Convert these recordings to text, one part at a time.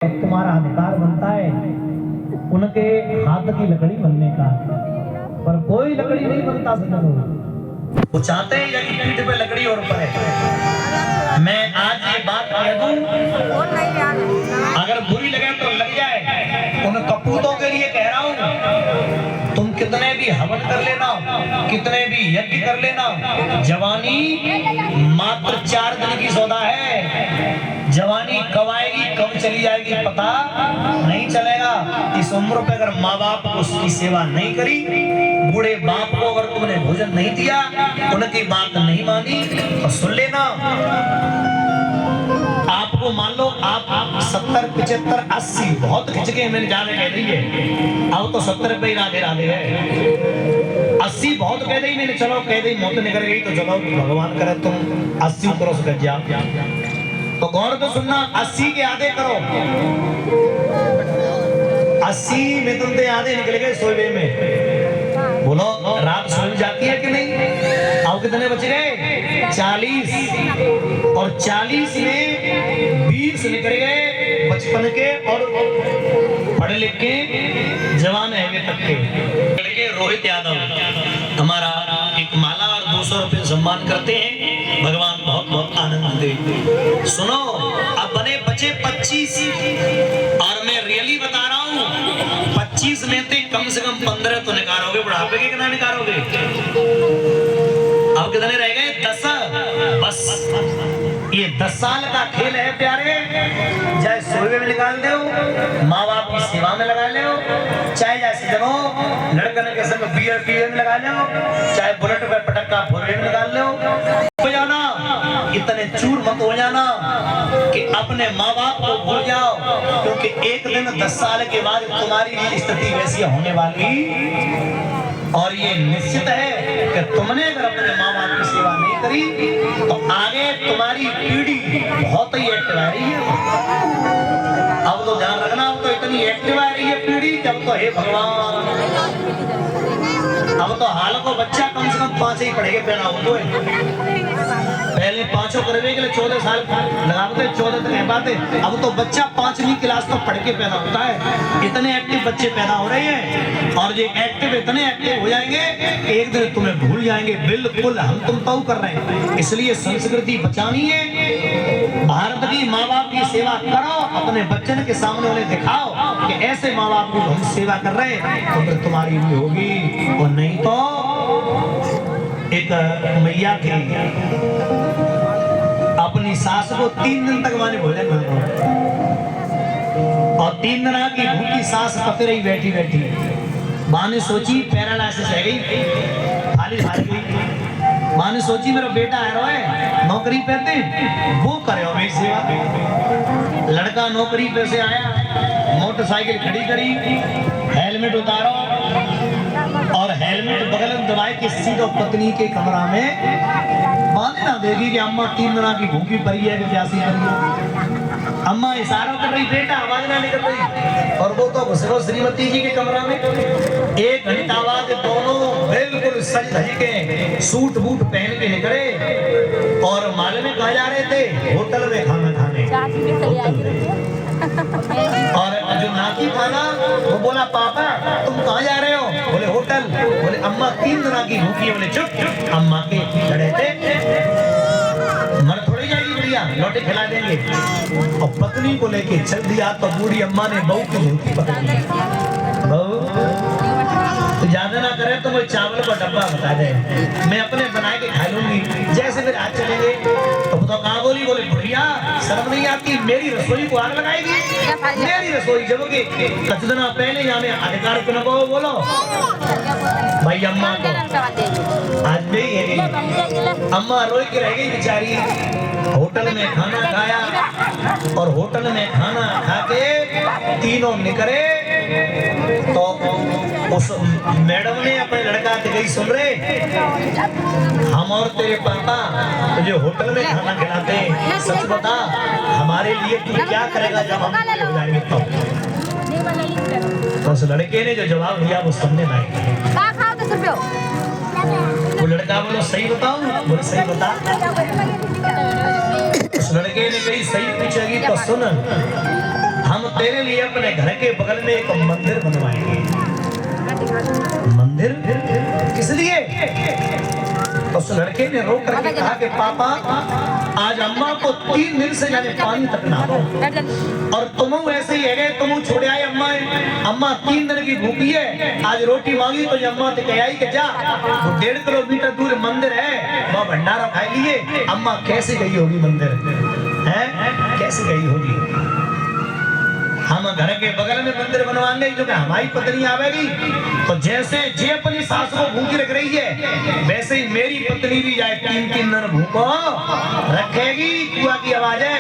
तुम्हारा अधिकार बनता है उनके हाथ की लकड़ी बनने का, पर कोई लकड़ी नहीं बनता सजनों। वो चाहते हैं यदि पीठ पे लकड़ी और पड़े। मैं आज ये बात कह दूं, अगर बुरी लगे तो लग जाए। उन कपूतों के लिए कह रहा हूं, तुम कितने भी हवन कर लेना, कितने भी यज्ञ कर लेना, जवानी मात्र 4 दिन की सौदा है। जवानी कब आएगी कब चली जाएगी पता नहीं चलेगा। इस उम्र पे अगर माँ बाप को उसकी सेवा नहीं करी, बूढ़े बाप को अगर तुमने भोजन नहीं दिया, उनकी बात नहीं मानी, तो सुन लेना, आपको मान लो आप 70, 75, 80 बहुत खिंच के मैंने जाने कह दी है, अब तो 70 पे ही राधे राधे है। 80 बहुत कह दी मैंने, चलो कह दी मौत निकल गई तो चलो भगवान करे तुम 80 क्रॉस कर जाओ। तो गौर तो सुनना, 80 के आधे करो। 80 में तुम तो आधे निकल गए सोए में। बोलो रात सो जाती है कि नहीं? अब कितने बच गए? 40। और 40 में 20 निकल गए बचपन के और पढ़े लिखे जवान है तक के लड़के। रोहित यादव हमारा एक माला और 200 रुपए सम्मान करते हैं। भगवान बहुत बहुत आनंद दे। सुनो, अब बने बचे 25 और मैं रियली बता रहा हूँ 25 में से कम 15 तो निकालोगे। बुढ़ापे के कितना निकालोगे? अब कितने रह गए? 10। बस ये 10 साल का खेल है प्यारे। चाहे सोए में निकाल दो, माँ बाप की सेवा में लगा लो, चाहे जैसे जगह लड़कन के संग बियर पीए में लगा लो, चाहे बुलेट पे पटक्का फोड़े में निकाल लो। हो जाना, इतने चूर मत हो जाना कि अपने माँ बाप को भूल जाओ, क्योंकि एक दिन 10 साल के बाद तुम्हारी स्थिति वैसी होने वाली। और ये निश्चित है कि तुमने अगर अपने माँ बाप की सेवा नहीं करी तो आगे तुम्हारी पीढ़ी बहुत ही एक्टिव आ रही है। अब तो ध्यान रखना, अब तो इतनी एक्टिव आ रही है पीढ़ी, जब तो हे भगवान, अब तो हाल को बच्चा कम से कम 5 ही पढ़ेगा पैदा हो। पहले 5 करने के लिए 14 साल लगाते, 14 तक कह पाते। अब तो बच्चा 5वीं क्लास तक पढ़ के पैदा होता है। इतने एक्टिव बच्चे पैदा हो रहे हैं, और ये एक्टिव इतने एक्टिव हो जाएंगे एक दिन तुम्हें भूल जाएंगे। बिल्कुल हम तुम तो कर रहे हैं, इसलिए संस्कृति बचानी है। भारत की माँ बाप की सेवा करो, अपने बच्चन के सामने उन्हें दिखाओ कि ऐसे माँ बाप की हम सेवा कर रहे हैं, तो फिर तुम्हारी भी होगी। और नहीं तो एक मैया थी, अपनी सास को 3 दिन तक माने भोजन ना, और 3 दिन की भूखी सास पक रही बैठी बैठी। माँ ने सोची पैरालाइसिस है गई, खाली हार गई। माँ ने सोची मेरा बेटा है नौकरी पे थे, वो करे मेरी सेवा। लड़का नौकरी पे से आया, मोटरसाइकिल खड़ी करी, हेलमेट उतारो और हेलमेट बगल में दबाए कि सीधो पत्नी के कमरा में बांधे ना देगी कि अम्मा 3 दिन की भूखी पड़ी है कि प्यासी पड़ी है। अम्मा इशारा कर रही, बेटा आवाज ना निकल रही, और वो तो घुसरो श्रीमती जी के कमरा में। 1 घंटा बाद दोनों बिल्कुल सज धज के सूट बूट पहन के निकले, और माल में कहा जा रहे थे होटल में खाना खाने। और जो नाती था ना, वो बोला पापा तुम कहाँ जा रहे हो? बोले होटल। बोले अम्मा 3 दिन की भूखी। बोले चुप, अम्मा के खड़े थे, मर थोड़ी जाएगी बढ़िया, लौटे खिला देंगे। और पत्नी को लेके चल दिया, तो बूढ़ी अम्मा ने बहू की धोती पकड़ ली। बहू तो ज्यादा ना करे तो वो चावल का डब्बा बता दे, मैं अपने बना के खा लूंगी। जैसे फिर आज चलेंगे तो कहाँ बोली? बोले बुढ़िया शर्म नहीं आती, मेरी रसोई को आग लगाएगी? मेरी रसोई जबकि कुछ दिन पहले हमें अधिकार क्यों न बोलो भाई। अम्मा को आज भी अम्मा रोई के रह गई बेचारी। होटल में खाना खाया, और होटल में खाना खा के तीनों निकले, तो उस मैडम ने अपने लड़का से गई, सुन रहे हम और तेरे पापा तुझे होटल में खाना खिलाते हैं, सच बता हमारे लिए तू क्या करेगा जब हम बड़े हो जाएंगे? तो उस लड़के ने जो जवाब दिया वो सुनने लायक। वो लड़का बोलो सही बताऊं? बोले सही बता। उस लड़के ने कही सही पूछेगी तो सुन, हम तेरे लिए अपने घर के बगल में एक मंदिर बनवाएंगे। मंदिर किस लिए? उस लड़के ने रो करके कहा कि पापा आज अम्मा को 3 दिन से जाने पानी तक ना दो, और तुम ऐसे ही है, तुम छोड़े आए अम्मा, अम्मा 3 दिन की भूखी है, आज रोटी मांगी तो अम्मा तो कह आई कि जा वो 1.5 किलोमीटर दूर मंदिर है वहाँ भंडारा खा लिए। अम्मा कैसे गई होगी मंदिर है, कैसे गई होगी? हम घर के बगल में मंदिर बनवाएंगे, जो कि हमारी पत्नी आवेगी तो जैसे जे अपनी सास को भूखी रख रही है वैसे ही मेरी पत्नी भी जाए 3-3 दिन भूखो रखेगी। कुआ की आवाज है।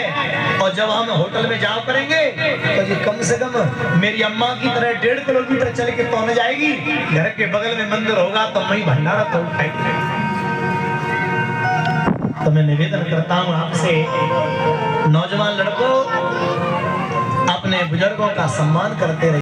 और जब हम होटल में जाओ करेंगे तो ये कम से कम मेरी अम्मा की तरह 1.5 किलोमीटर चल के तो न जाएगी। घर के बगल में मंदिर होगा तो वही भंडारा तो उठाएगी। तो मैं निवेदन करता हूँ आपसे, नौजवान लड़कों अपने बुजुर्गों का सम्मान करते रहिए।